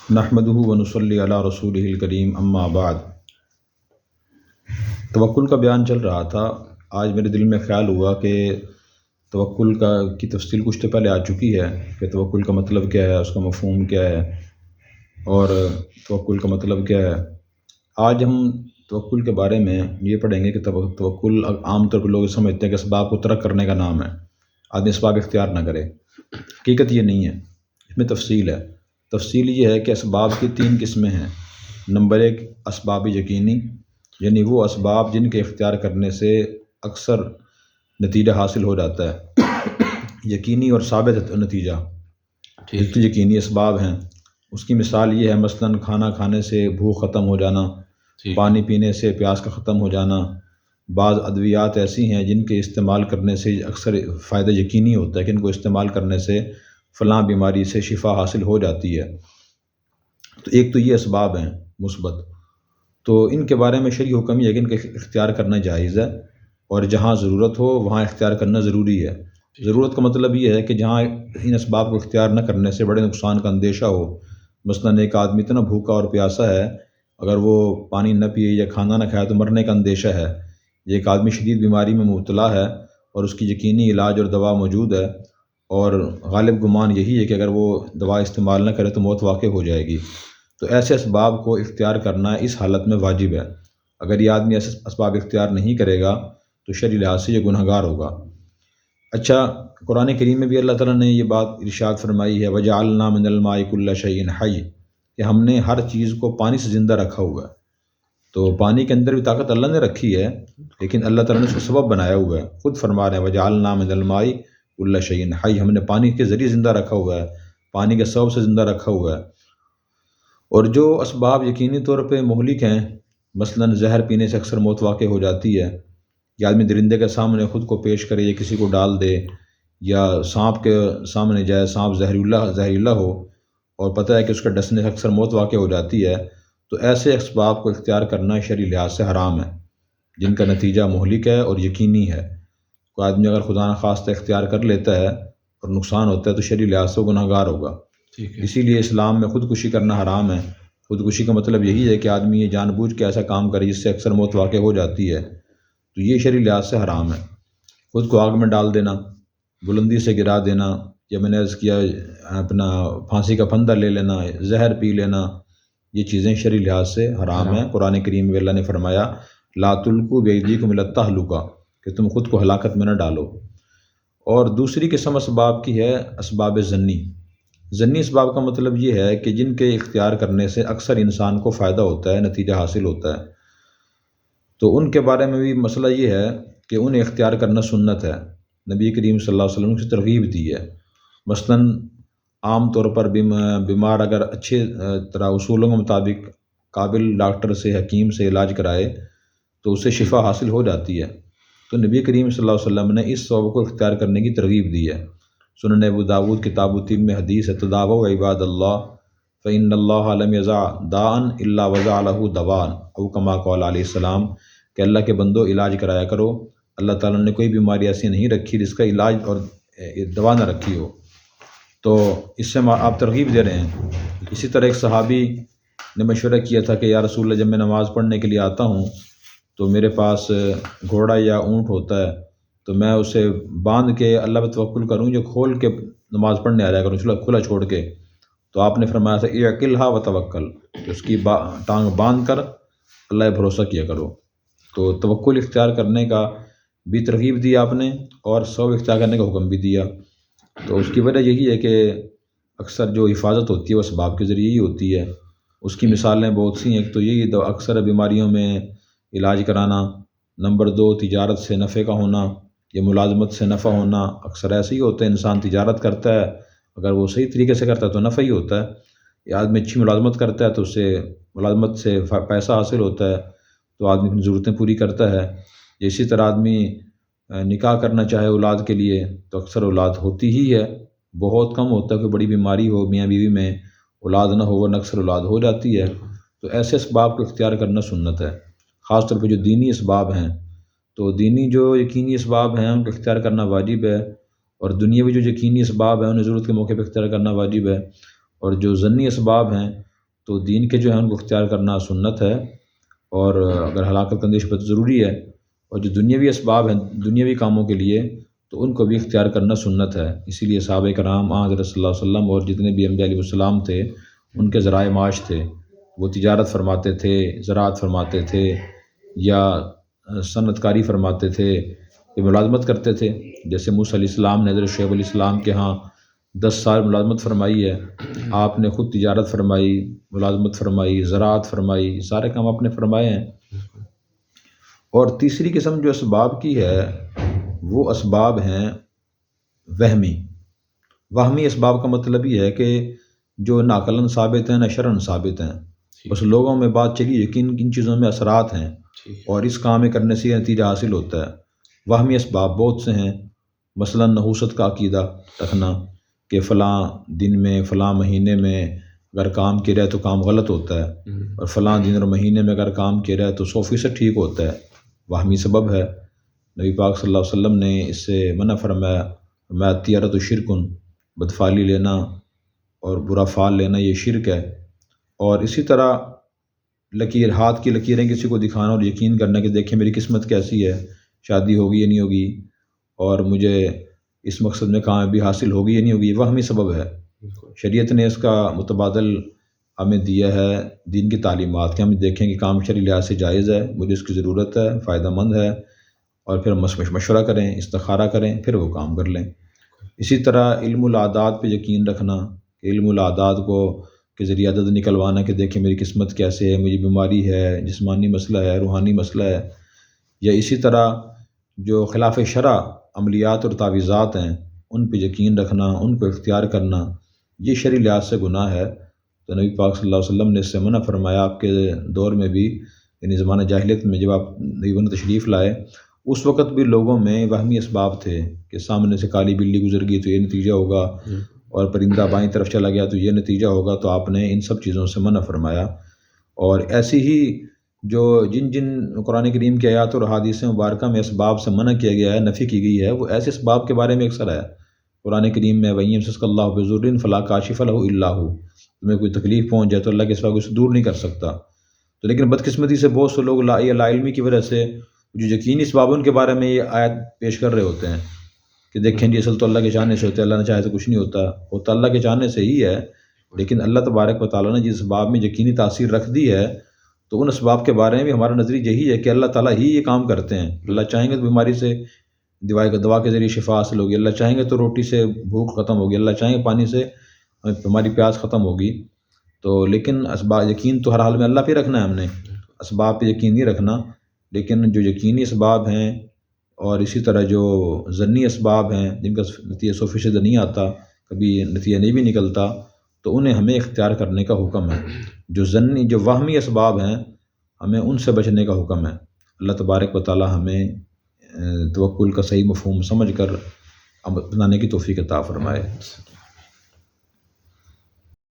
نحمدہ ونصلی علی رسولہ الکریم اما بعد۔ توکل کا بیان چل رہا تھا۔ آج میرے دل میں خیال ہوا کہ توکل کی تفصیل کچھ تو پہلے آ چکی ہے کہ توکل کا مطلب کیا ہے، اس کا مفہوم کیا ہے اور توکل کا مطلب کیا ہے۔ آج ہم توکل کے بارے میں یہ پڑھیں گے کہ توکل عام طور پر لوگ سمجھتے ہیں کہ اسباب کو ترک کرنے کا نام ہے، آدمی اسباب اختیار نہ کرے۔ حقیقت یہ نہیں ہے، اس میں تفصیل ہے۔ تفصیل یہ ہے کہ اسباب کی 3 قسمیں ہیں۔ نمبر 1 اسباب یقینی، یعنی وہ اسباب جن کے اختیار کرنے سے اکثر نتیجہ حاصل ہو جاتا ہے، یقینی اور ثابت نتیجہ۔ ایک تو یقینی اسباب ہیں، اس کی مثال یہ ہے مثلاً کھانا کھانے سے بھوک ختم ہو جانا، پانی پینے سے پیاس کا ختم ہو جانا۔ بعض ادویات ایسی ہیں جن کے استعمال کرنے سے اکثر فائدہ یقینی ہوتا ہے کہ ان کو استعمال کرنے سے فلاں بیماری سے شفا حاصل ہو جاتی ہے۔ تو ایک تو یہ اسباب ہیں مثبت، تو ان کے بارے میں شرعی حکم یہ ہے کہ ان کا اختیار کرنا جائز ہے، اور جہاں ضرورت ہو وہاں اختیار کرنا ضروری ہے۔ ضرورت کا مطلب یہ ہے کہ جہاں ان اسباب کو اختیار نہ کرنے سے بڑے نقصان کا اندیشہ ہو، مثلاً ایک آدمی اتنا بھوکا اور پیاسا ہے، اگر وہ پانی نہ پیے یا کھانا نہ کھائے تو مرنے کا اندیشہ ہے۔ ایک آدمی شدید بیماری میں مبتلا ہے اور اس کی یقینی علاج اور دوا موجود ہے، اور غالب گمان یہی ہے کہ اگر وہ دوا استعمال نہ کرے تو موت واقع ہو جائے گی، تو ایسے اسباب کو اختیار کرنا اس حالت میں واجب ہے۔ اگر یہ آدمی ایسے اسباب اختیار نہیں کرے گا تو شرعی لحاظ سے یہ گنہگار ہوگا۔ اچھا، قرآن کریم میں بھی اللہ تعالیٰ نے یہ بات ارشاد فرمائی ہے وَجَعَلْنَا مِنَ الْمَاءِ كُلَّ شَيْءٍ حَيٍّ، کہ ہم نے ہر چیز کو پانی سے زندہ رکھا ہوا ہے۔ تو پانی کے اندر بھی طاقت اللہ نے رکھی ہے، لیکن اللہ تعالیٰ نے اس کو سبب بنایا ہوا ہے۔ خود فرما رہے ہیں وَجَعَلْنَا مِنَ الْمَاءِ كُلَّ شَيْءٍ حَيٍّ، ہم نے پانی کے ذریعے زندہ رکھا ہوا ہے، پانی کے سبب سے زندہ رکھا ہوا ہے۔ اور جو اسباب یقینی طور پہ مہلک ہیں، مثلاً زہر پینے سے اکثر موت واقع ہو جاتی ہے، یا آدمی درندے کے سامنے خود کو پیش کرے یا کسی کو ڈال دے، یا سانپ کے سامنے جائے، سانپ زہریلا ہو اور پتہ ہے کہ اس کا ڈسنے سے اکثر موت واقع ہو جاتی ہے، تو ایسے اسباب کو اختیار کرنا شرعی لحاظ سے حرام ہے، جن کا نتیجہ مہلک ہے اور یقینی ہے۔ کوئی آدمی اگر خدا نخواستہ اختیار کر لیتا ہے اور نقصان ہوتا ہے تو شرعی لحاظ سے وہ گنہگار ہوگا۔ اسی لیے اسلام میں خودکشی کرنا حرام ہے۔ خودکشی کا مطلب یہی ہے کہ آدمی یہ جان بوجھ کے ایسا کام کرے جس سے اکثر موت واقع ہو جاتی ہے، تو یہ شرعی لحاظ سے حرام ہے۔ خود کو آگ میں ڈال دینا، بلندی سے گرا دینا، یا میں نے عرض کیا اپنا پھانسی کا پھندہ لے لینا، زہر پی لینا، یہ چیزیں شرعی لحاظ سے حرام ہیں۔ قرآن کریم میں اللہ نے فرمایا لا تلقوا بأیدیکم الی التہلکہ، کہ تم خود کو ہلاکت میں نہ ڈالو۔ اور دوسری قسم اسباب کی ہے اسباب ظنی۔ ظنی اسباب کا مطلب یہ ہے کہ جن کے اختیار کرنے سے اکثر انسان کو فائدہ ہوتا ہے، نتیجہ حاصل ہوتا ہے، تو ان کے بارے میں بھی مسئلہ یہ ہے کہ انہیں اختیار کرنا سنت ہے۔ نبی کریم صلی اللہ علیہ وسلم نے اسے ترغیب دی ہے۔ مثلاً عام طور پر بیمار اگر اچھے طرح اصولوں کے مطابق قابل ڈاکٹر سے، حکیم سے علاج کرائے تو اسے شفا حاصل ہو جاتی ہے، تو نبی کریم صلی اللہ علیہ وسلم نے اس سبب کو اختیار کرنے کی ترغیب دی ہے۔ سنن ابو داود کتاب الطب میں حدیث ہے تداووا عباد اللہ فإن اللہ لم یضع داء الا وضع له دواء، او کما قال علیہ السلام، کہ اللہ کے بندو علاج کرایا کرو، اللہ تعالیٰ نے کوئی بیماری ایسی نہیں رکھی جس کا علاج اور دوا نہ رکھی ہو۔ تو اس سے آپ ترغیب دے رہے ہیں۔ اسی طرح ایک صحابی نے مشورہ کیا تھا کہ یا رسول اللہ، جب میں نماز پڑھنے کے لیے آتا ہوں تو میرے پاس گھوڑا یا اونٹ ہوتا ہے، تو میں اسے باندھ کے اللہ پہ توکل کروں جو کھول کے نماز پڑھنے آ جایا کروں، کھلا چھوڑ کے۔ تو آپ نے فرمایا تھا اعقلھا وتوکل، کہ اس کی ٹانگ باندھ کر اللہ پہ بھروسہ کیا کرو۔ تو توکل اختیار کرنے کا بھی ترغیب دی آپ نے، اور سبب اختیار کرنے کا حکم بھی دیا۔ تو اس کی وجہ یہی ہے کہ اکثر جو حفاظت ہوتی ہے وہ اسباب کے ذریعے ہی ہوتی ہے۔ اس کی مثالیں بہت سی ہیں۔ ایک تو یہی اکثر بیماریوں میں علاج کرانا، نمبر 2 تجارت سے نفع کا ہونا یا ملازمت سے نفع ہونا، اکثر ایسے ہی ہوتا ہے، انسان تجارت کرتا ہے، اگر وہ صحیح طریقے سے کرتا ہے تو نفع ہی ہوتا ہے، یا آدمی اچھی ملازمت کرتا ہے تو اس سے ملازمت سے پیسہ حاصل ہوتا ہے، تو آدمی اپنی ضرورتیں پوری کرتا ہے۔ اسی طرح آدمی نکاح کرنا چاہے اولاد کے لیے تو اکثر اولاد ہوتی ہی ہے، بہت کم ہوتا ہے کہ بڑی بیماری ہو میاں بیوی میں اولاد نہ ہو، ورنہ اکثر اولاد ہو جاتی ہے۔ تو ایسے اسباب کو اختیار کرنا سنت ہے، خاص طور پہ جو دینی اسباب ہیں۔ تو دینی جو یقینی اسباب ہیں ان کو اختیار کرنا واجب ہے، اور دنیاوی جو یقینی اسباب ہیں انہیں ضرورت کے موقع پہ اختیار کرنا واجب ہے، اور جو ظنی اسباب ہیں تو دین کے جو ہیں ان کو اختیار کرنا سنت ہے، اور اگر ہلاکت کا نسبت ضروری ہے، اور جو دنیاوی اسباب ہیں دنیاوی کاموں کے لیے، تو ان کو بھی اختیار کرنا سنت ہے۔ اسی لیے صحابہ کرام حضرت صلی اللہ علیہ وسلم اور جتنے بھی انبیاء علیہ السلام تھے ان کے ذرائع معاش تھے، وہ تجارت فرماتے تھے، زراعت فرماتے تھے، یا صنعت کاری فرماتے تھے، یہ ملازمت کرتے تھے۔ جیسے موسیٰ علیہ السلام نے حضرت شعیب علیہ السلام کے ہاں 10 سال ملازمت فرمائی ہے، آپ نے خود تجارت فرمائی، ملازمت فرمائی، زراعت فرمائی، سارے کام آپ نے فرمائے ہیں۔ اور تیسری قسم جو اسباب کی ہے وہ اسباب ہیں وہمی اسباب کا مطلب یہ ہے کہ جو نہ عقلاً ثابت ہیں نہ شرعاً ثابت ہیں، بس لوگوں میں بات چلی ہے کہ کن چیزوں میں اثرات ہیں اور اس کام کرنے سے یہ نتیجہ حاصل ہوتا ہے۔ وہمی اسباب بہت سے ہیں، مثلاً نحوست کا عقیدہ رکھنا کہ فلاں دن میں فلاں مہینے میں اگر کام کیا جائے تو کام غلط ہوتا ہے، اور فلاں دن اور مہینے میں اگر کام کیا جائے تو 100% ٹھیک ہوتا ہے، وہمی سبب ہے۔ نبی پاک صلی اللہ علیہ وسلم نے اس سے منع فرمایا، میں طیرۃ شرکن، بدفعلی لینا اور برا فعل لینا یہ شرک ہے۔ اور اسی طرح ہاتھ کی لکیریں کسی کو دکھانا اور یقین کرنا کہ دیکھیں میری قسمت کیسی ہے، شادی ہوگی یا نہیں ہوگی، اور مجھے اس مقصد میں کامیابی حاصل ہوگی یا نہیں ہوگی، یہ وہمی سبب ہے۔ شریعت نے اس کا متبادل ہمیں دیا ہے دین کی تعلیمات کہ ہم دیکھیں کہ کام شرعی لحاظ سے جائز ہے، مجھے اس کی ضرورت ہے، فائدہ مند ہے، اور پھر مشورہ کریں، استخارہ کریں، پھر وہ کام کر لیں۔ اسی طرح علم العادات پہ یقین رکھنا کہ علم العادات کو کے ذریعے عدد نکلوانا کہ دیکھیں میری قسمت کیسے ہے، مجھے بیماری ہے، جسمانی مسئلہ ہے، روحانی مسئلہ ہے، یا اسی طرح جو خلاف شرع عملیات اور تعویذات ہیں ان پہ یقین رکھنا، ان کو اختیار کرنا، یہ شرعی لحاظ سے گناہ ہے۔ تو نبی پاک صلی اللہ علیہ وسلم نے اس سے منع فرمایا۔ آپ کے دور میں بھی، یعنی زمانہ جاہلیت میں جب آپ نبی تشریف لائے، اس وقت بھی لوگوں میں وہمی اسباب تھے کہ سامنے سے کالی بلی گزر گئی تو یہ نتیجہ ہوگا، اور پرندہ بائیں طرف چلا گیا تو یہ نتیجہ ہوگا، تو آپ نے ان سب چیزوں سے منع فرمایا۔ اور ایسی ہی جو جن قرآن کریم کی آیات اور احادیث مبارکہ میں اسباب سے منع کیا گیا ہے، نفی کی گئی ہے، وہ ایسے اسباب کے بارے میں اکثر ہے۔ قرآن کریم میں وَإِن يَمْسَسْكَ اللَّهُ بِضُرٍّ فَلَا كَاشِفَ لَهُ إِلَّا هُوَ، تمہیں کوئی تکلیف پہنچ جائے تو اللہ کے سوا کوئی دور نہیں کر سکتا۔ تو لیکن بدقسمتی سے بہت سے لوگ لا علمی کی وجہ سے جو یقینی اسباب ان کے بارے میں یہ آیت پیش کر رہے ہوتے ہیں کہ دیکھیں جی اصل تو اللہ کے چاہنے سے ہوتا ہے، اللہ نے چاہے تو کچھ نہیں ہوتا، ہوتا اللہ کے چاہنے سے ہی ہے، لیکن اللہ تبارک و تعالیٰ نے جس اسباب میں یقینی تاثیر رکھ دی ہے تو ان اسباب کے بارے میں بھی ہمارا نظریہ یہی ہے کہ اللہ تعالیٰ ہی یہ کام کرتے ہیں۔ اللہ چاہیں گے تو بیماری سے دوا کے ذریعے شفا حاصل ہوگی، اللہ چاہیں گے تو روٹی سے بھوک ختم ہوگی، اللہ چاہیں گے پانی سے ہماری پیاس ختم ہوگی۔ تو لیکن اسباب یقین تو ہر حال میں اللہ پہ رکھنا ہے، ہم نے اسباب پہ یقین نہیں رکھنا، لیکن جو یقینی اسباب ہیں اور اسی طرح جو ظنی اسباب ہیں جن کا نتیجہ 100% نہیں آتا، کبھی نتیجہ نہیں بھی نکلتا، تو انہیں ہمیں اختیار کرنے کا حکم ہے۔ جو وہمی اسباب ہیں ہمیں ان سے بچنے کا حکم ہے۔ اللہ تبارک و تعالی ہمیں توکل کا صحیح مفہوم سمجھ کر اپنانے کی توفیق عطا فرمائے۔